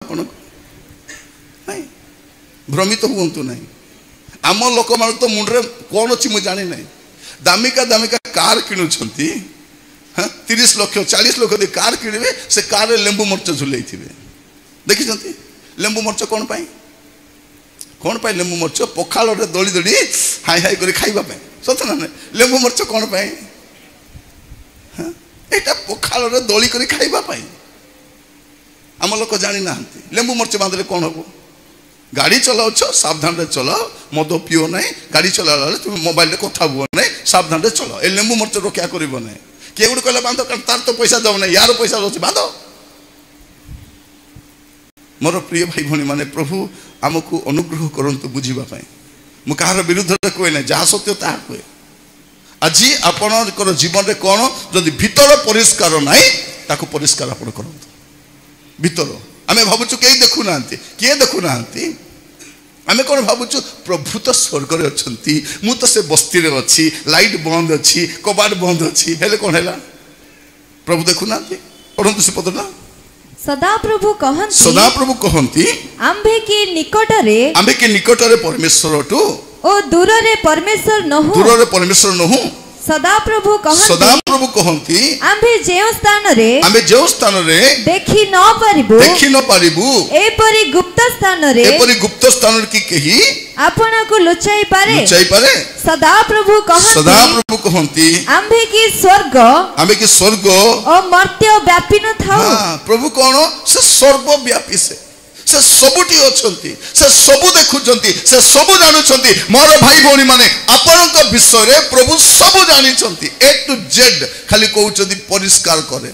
आपण नहीं भ्रमित हुंतु नहीं आम लोक मान तो मुंडे कौन अच्छी मुझे जानी नहीं दामिका दामिका कार किणुंट 30 लाख 40 लाख दे कार किणवे से कार लेंबू मरच झुलै थिबे देखि जंती लेंबू मरच कोन पाई लेंबू मरच पखाल रे दली दली हाई हाई करे खाइबा पाई सत ना लेंबू मरच कोन पाई एटा पखाल रे दली करे खाइबा पाई आम लोक जानी नाहंती लेंबू मरच बांधले कोन हबो गाड़ी चलाओ सावधान रे चलाओ मद पिओ नहीं गाड़ी चला तुम मोबाइल रे कथा हुआ नहीं सावधान रे चलाओ ए लेंबू मरच रक्षा करिवो नहीं किए गुड कहले बांधो कारण तार तो पैसा दब नहीं यार पैसा रोच बांधो मोर प्रिय भाई भणी माने प्रभु आमको अनुग्रह करंतु बुझीबा पई मु कहार विरुद्ध रे कोइ नै जहा सत्य ता कोइ आज आपनकर जीवन रे कोन जदि भीतर परिष्कार नाही ताको परिष्कार आपण करंतु भीतर आमे भाबुचु केई देखु नांती किए देखु नांती आमे कोन भाबुचु प्रभु तो स्वर्ग रे अछंती मु तो से बस्ती रे अछि लाइट बंद अछि कबाड़ बंद अछि हेले कोन हैला प्रभु देखु नांती परंतु से पदना सदा प्रभु कहंती आंबे के निकट रे परमेश्वर टू ओ दूर रे परमेश्वर नहु सदा प्रभु कहंती आंबे जेउ स्थान रे देखि न पारिबु एपरि गुप्त स्थान की केही आपन को लुचाई पारे सदा प्रभु कहंती आंबे की स्वर्ग ओ मर्त्य व्यापी न थाउ प्रभु कोन से सर्वव्यापी से सबुटी अछंती से सबु देखुचंती से सबु जानुचंती मोर भाई भौणी माने आपनक विषय रे प्रभु सबु जानिचंती ए टू जेड खाली कहउचंती परिष्कार करे